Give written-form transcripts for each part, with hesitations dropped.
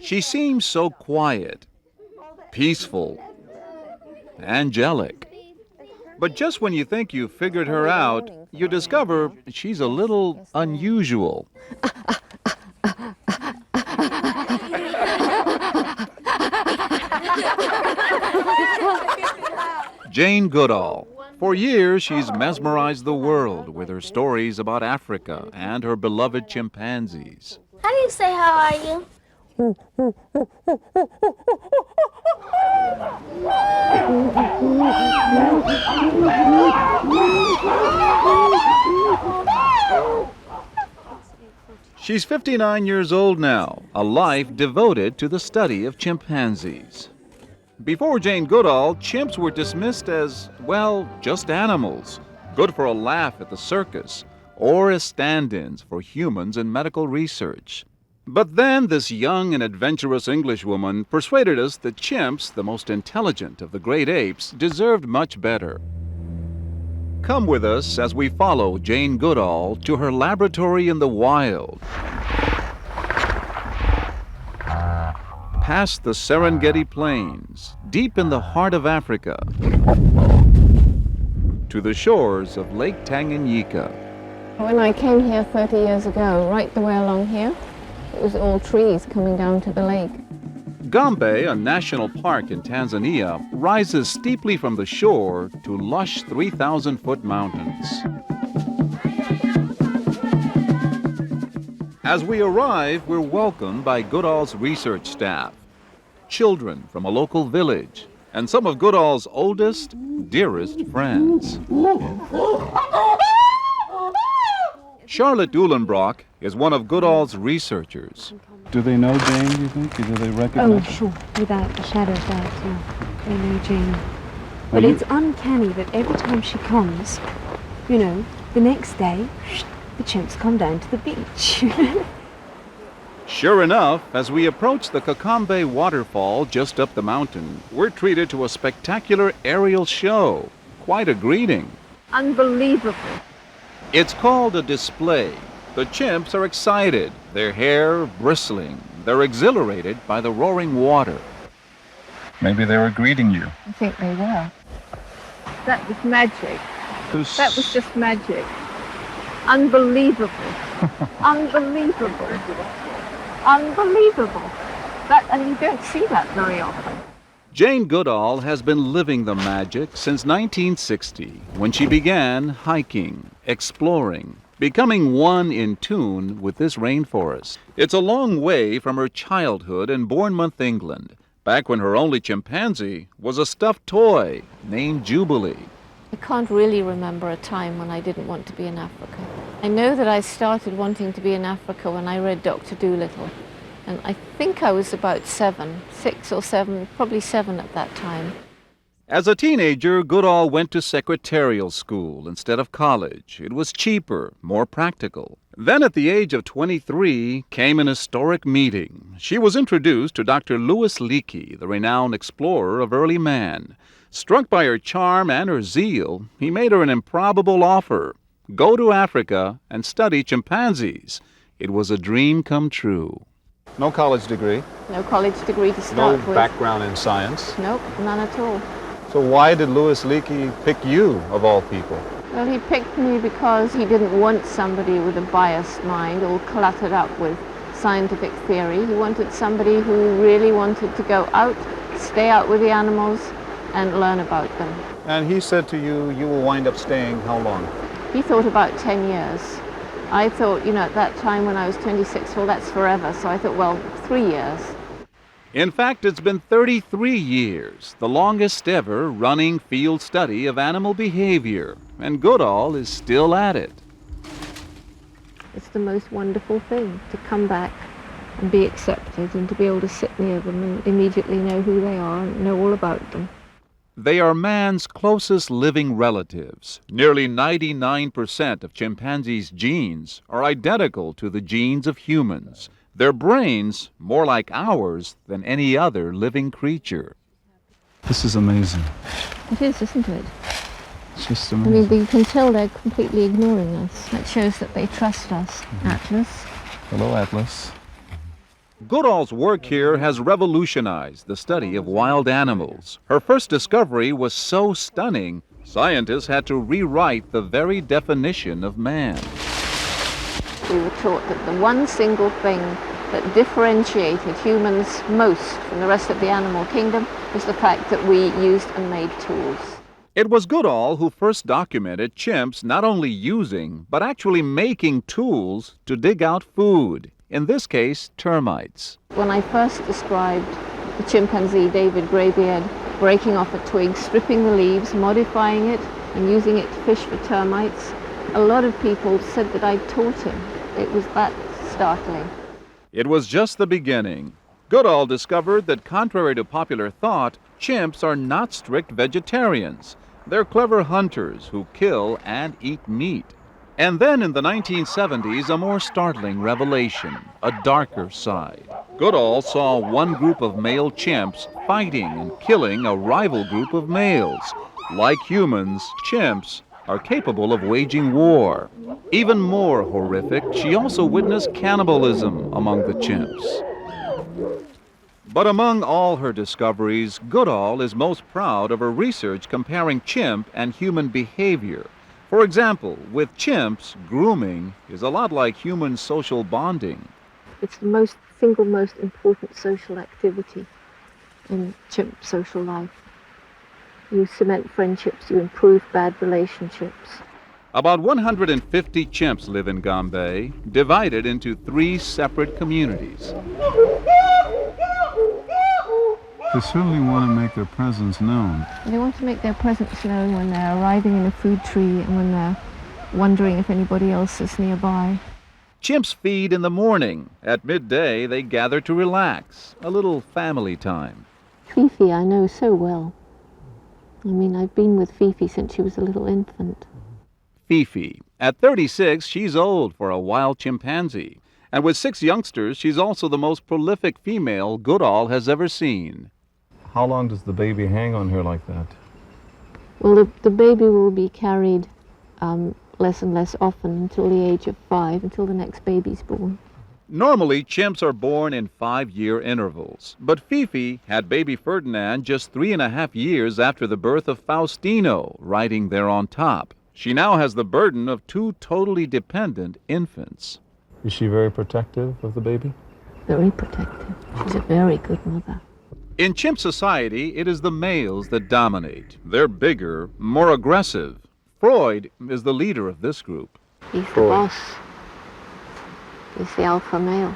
She seems so quiet, peaceful, angelic. But just when you think you've figured her out, you discover she's a little unusual. Jane Goodall. For years, she's mesmerized the world with her stories about Africa and her beloved chimpanzees. How do you say how are you? She's 59 years old now, a life devoted to the study of chimpanzees. Before Jane Goodall, chimps were dismissed as, well, just animals, good for a laugh at the circus, or as stand-ins for humans in medical research. But then this young and adventurous Englishwoman persuaded us that chimps, the most intelligent of the great apes, deserved much better. Come with us as we follow Jane Goodall to her laboratory in the wild, past the Serengeti Plains, deep in the heart of Africa, to the shores of Lake Tanganyika. When I came here 30 years ago, right the way along here, it was all trees coming down to the lake. Gombe, a national park in Tanzania, rises steeply from the shore to lush 3,000-foot mountains. As we arrive, we're welcomed by Goodall's research staff, children from a local village, and some of Goodall's oldest, dearest friends. Charlotte Uhlenbrock is one of Goodall's researchers. Do they know Jane, do you think? Do they recognize her? Oh, sure, without a shadow of doubt, yeah. They know Jane. But it's uncanny that every time she comes, you know, the next day, the chimps come down to the beach. Sure enough, as we approach the Kakambe waterfall just up the mountain, we're treated to a spectacular aerial show. Quite a greeting. Unbelievable. It's called a display. The chimps are excited, their hair bristling. They're exhilarated by the roaring water. Maybe they were greeting you. I think they were. That was magic. That was just magic. Unbelievable. Unbelievable. Unbelievable. And you don't see that very often. Jane Goodall has been living the magic since 1960, when she began hiking, exploring, becoming one in tune with this rainforest. It's a long way from her childhood in Bournemouth, England, back when her only chimpanzee was a stuffed toy named Jubilee. I can't really remember a time when I didn't want to be in Africa. I know that I started wanting to be in Africa when I read Dr. Dolittle. And I think I was about 6 or 7, probably 7 at that time. As a teenager, Goodall went to secretarial school instead of college. It was cheaper, more practical. Then at the age of 23 came an historic meeting. She was introduced to Dr. Louis Leakey, the renowned explorer of early man. Struck by her charm and her zeal, he made her an improbable offer. Go to Africa and study chimpanzees. It was a dream come true. No college degree. No college degree to start with. No background in science. Nope, none at all. So why did Louis Leakey pick you, of all people? Well, he picked me because he didn't want somebody with a biased mind all cluttered up with scientific theory. He wanted somebody who really wanted to go out, stay out with the animals, and learn about them. And he said to you, you will wind up staying how long? He thought about 10 years. I thought, at that time when I was 26, well, that's forever. So I thought, well, 3 years. In fact, it's been 33 years, the longest ever running field study of animal behavior, and Goodall is still at it. It's the most wonderful thing to come back and be accepted and to be able to sit near them and immediately know who they are and know all about them. They are man's closest living relatives. Nearly 99% of chimpanzees' genes are identical to the genes of humans. Their brains more like ours than any other living creature. This is amazing. It is, isn't it? It's just I amazing. mean, you can tell they're completely ignoring us. That shows that they trust us. Atlas. Hello, Atlas. Goodall's work here has revolutionized the study of wild animals. Her first discovery was so stunning, scientists had to rewrite the very definition of man. We were taught that the one single thing that differentiated humans most from the rest of the animal kingdom was the fact that we used and made tools. It was Goodall who first documented chimps not only using, but actually making tools to dig out food, in this case, termites. When I first described the chimpanzee David Greybeard breaking off a twig, stripping the leaves, modifying it, and using it to fish for termites, a lot of people said that I'd taught him. It was that startling. It was just the beginning. Goodall discovered that, contrary to popular thought, chimps are not strict vegetarians. They're clever hunters who kill and eat meat. And then in the 1970s, a more startling revelation, a darker side. Goodall saw one group of male chimps fighting and killing a rival group of males. Like humans, chimps are capable of waging war. Even more horrific, she also witnessed cannibalism among the chimps. But among all her discoveries, Goodall is most proud of her research comparing chimp and human behavior. For example, with chimps, grooming is a lot like human social bonding. It's the single most important social activity in chimp social life. You cement friendships, you improve bad relationships. About 150 chimps live in Gombe, divided into 3 separate communities. They certainly want to make their presence known. They want to make their presence known when they're arriving in a food tree and when they're wondering if anybody else is nearby. Chimps feed in the morning. At midday, they gather to relax, a little family time. Fifi I know so well. I mean, I've been with Fifi since she was a little infant. Fifi. At 36, she's old for a wild chimpanzee. And with 6 youngsters, she's also the most prolific female Goodall has ever seen. How long does the baby hang on her like that? Well, the baby will be carried less and less often until the age of 5, until the next baby's born. Normally, chimps are born in 5-year intervals. But Fifi had baby Ferdinand just 3.5 years after the birth of Faustino, riding there on top. She now has the burden of 2 totally dependent infants. Is she very protective of the baby? Very protective. She's a very good mother. In chimp society, it is the males that dominate. They're bigger, more aggressive. Freud is the leader of this group. He's the boss. He's the alpha male.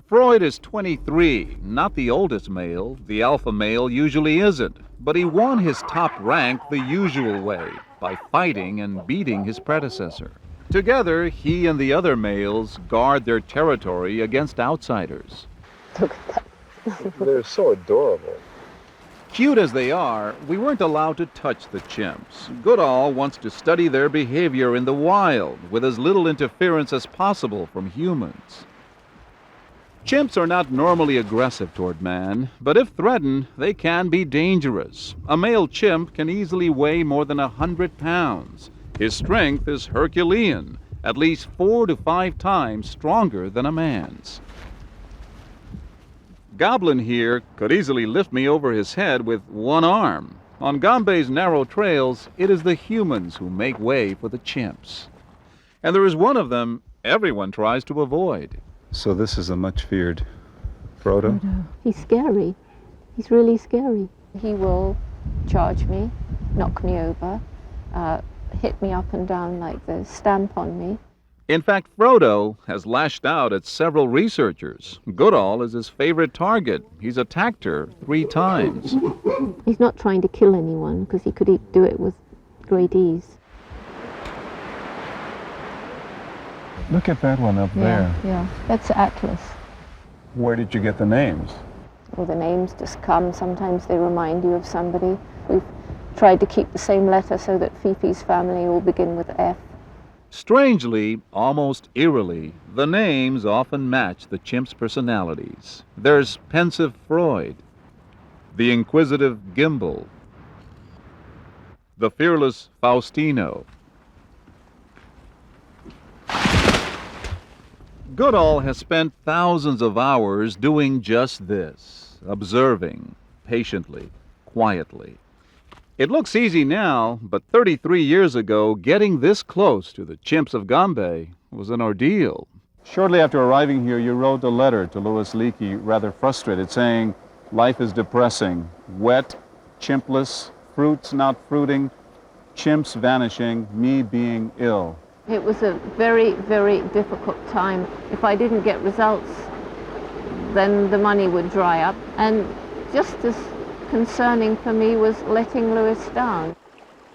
Freud is 23, not the oldest male. The alpha male usually isn't. But he won his top rank the usual way, by fighting and beating his predecessor. Together, he and the other males guard their territory against outsiders. Look at that. They're so adorable. Cute as they are, we weren't allowed to touch the chimps. Goodall wants to study their behavior in the wild, with as little interference as possible from humans. Chimps are not normally aggressive toward man, but if threatened, they can be dangerous. A male chimp can easily weigh more than 100 pounds. His strength is Herculean, at least 4 to 5 times stronger than a man's. Goblin here could easily lift me over his head with one arm. On Gombe's narrow trails, it is the humans who make way for the chimps. And there is one of them everyone tries to avoid. So this is a much feared Frodo? He's scary. He's really scary. He will charge me, knock me over, hit me up and down like this, stamp on me. In fact, Frodo has lashed out at several researchers. Goodall is his favorite target. He's attacked her 3 times. He's not trying to kill anyone because he could do it with great ease. Look at that one up there. Yeah, that's Atlas. Where did you get the names? Well, the names just come. Sometimes they remind you of somebody. We've tried to keep the same letter so that Fifi's family all begin with F. Strangely, almost eerily, the names often match the chimps' personalities. There's pensive Freud, the inquisitive Gimbal, the fearless Faustino, Goodall has spent thousands of hours doing just this, observing, patiently, quietly. It looks easy now, but 33 years ago, getting this close to the chimps of Gombe was an ordeal. Shortly after arriving here, you wrote a letter to Louis Leakey, rather frustrated, saying, "Life is depressing, wet, chimpless, fruits not fruiting, chimps vanishing, me being ill." It was a very, very difficult time. If I didn't get results, then the money would dry up. And just as concerning for me was letting Louis down.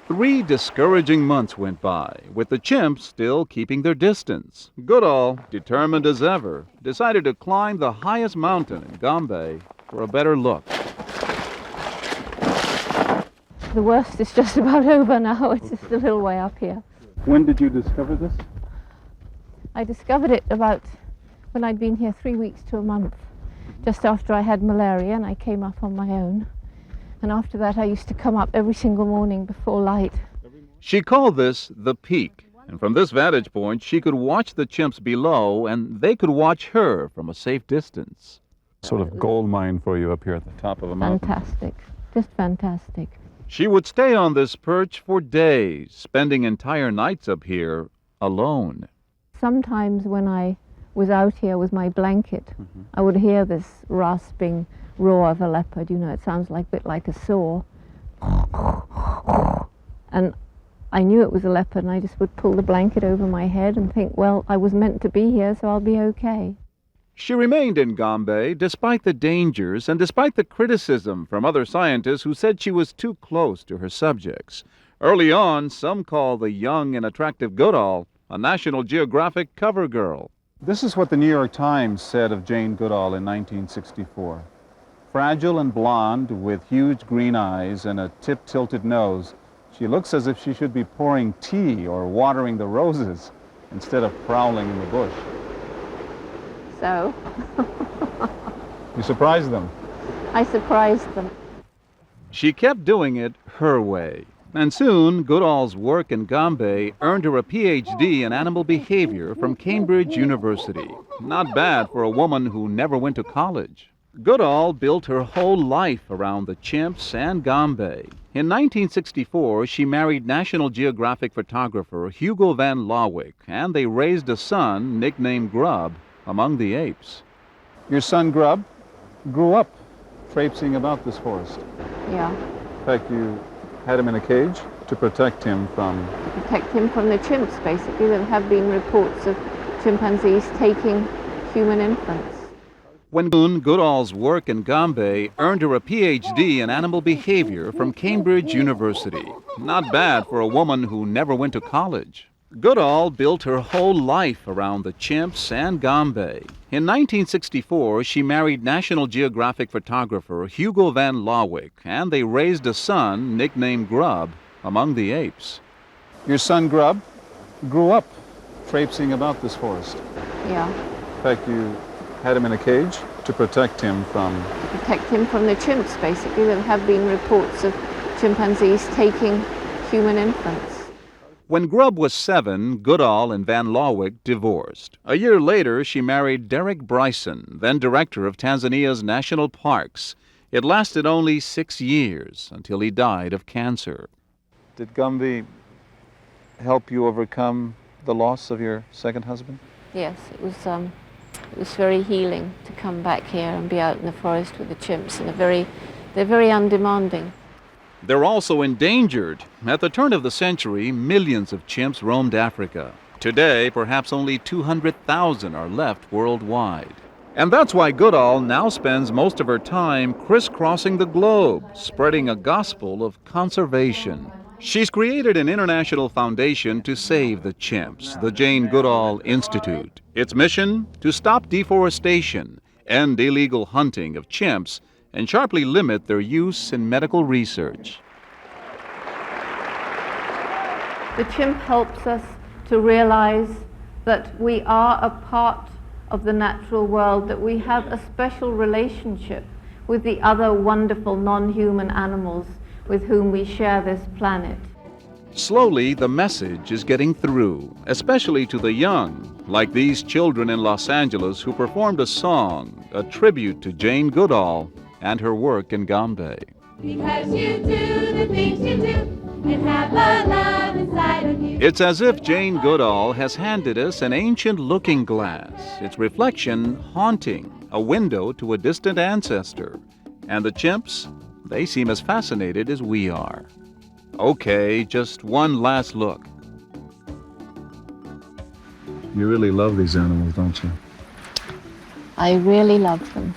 3 discouraging months went by, with the chimps still keeping their distance. Goodall, determined as ever, decided to climb the highest mountain in Gombe for a better look. The worst is just about over now. It's just a little way up here. When did you discover this? I discovered it about when I'd been here 3 weeks to a month, just after I had malaria, and I came up on my own. And after that, I used to come up every single morning before light. She called this the peak, and from this vantage point, she could watch the chimps below, and they could watch her from a safe distance. Sort of gold mine for you up here at the top of a mountain. Fantastic, just fantastic. She would stay on this perch for days, spending entire nights up here alone. Sometimes when I was out here with my blanket, I would hear this rasping roar of a leopard. You know, it sounds like a bit like a saw. And I knew it was a leopard, and I just would pull the blanket over my head and think, well, I was meant to be here, so I'll be okay. She remained in Gombe despite the dangers and despite the criticism from other scientists who said she was too close to her subjects. Early on, some called the young and attractive Goodall a National Geographic cover girl. This is what the New York Times said of Jane Goodall in 1964. Fragile and blonde, with huge green eyes and a tip-tilted nose, she looks as if she should be pouring tea or watering the roses instead of prowling in the bush. So You surprised them. I surprised them. She kept doing it her way. And soon, Goodall's work in Gombe earned her a Ph.D. in animal behavior from Cambridge University. Not bad for a woman who never went to college. Goodall built her whole life around the chimps and Gombe. In 1964, she married National Geographic photographer Hugo van Lawick, and they raised a son nicknamed Grub among the apes. Your son Grub grew up traipsing about this forest. Yeah. In fact, you had him in a cage to protect him from... Protect him from the chimps, basically. There have been reports of chimpanzees taking human infants. When Goodall's work in Gombe earned her a Ph.D. in animal behavior from Cambridge University. Not bad for a woman who never went to college. Goodall built her whole life around the chimps and Gombe. In 1964, she married National Geographic photographer Hugo van Lawick, and they raised a son nicknamed Grub among the apes. Your son Grub grew up traipsing about this forest. Yeah. In fact, you had him in a cage to protect him from... Protect him from the chimps, basically. There have been reports of chimpanzees taking human infants. When Grub was 7, Goodall and Van Lawick divorced. A year later, she married Derek Bryson, then director of Tanzania's national parks. It lasted only 6 years until he died of cancer. Did Gombe help you overcome the loss of your second husband? Yes, it was very healing to come back here and be out in the forest with the chimps, and they're very undemanding. They're also endangered. At the turn of the century, millions of chimps roamed Africa. Today, perhaps only 200,000 are left worldwide. And that's why Goodall now spends most of her time crisscrossing the globe, spreading a gospel of conservation. She's created an international foundation to save the chimps, the Jane Goodall Institute. Its mission? To stop deforestation, end illegal hunting of chimps, and sharply limit their use in medical research. The chimp helps us to realize that we are a part of the natural world, that we have a special relationship with the other wonderful non-human animals with whom we share this planet. Slowly, the message is getting through, especially to the young, like these children in Los Angeles who performed a song, a tribute to Jane Goodall and her work in Gombe. Because you do the things you do and have a love inside of you. It's as if Jane Goodall has handed us an ancient looking glass, its reflection haunting, a window to a distant ancestor. And the chimps, they seem as fascinated as we are. Okay, just one last look. You really love these animals, don't you? I really love them.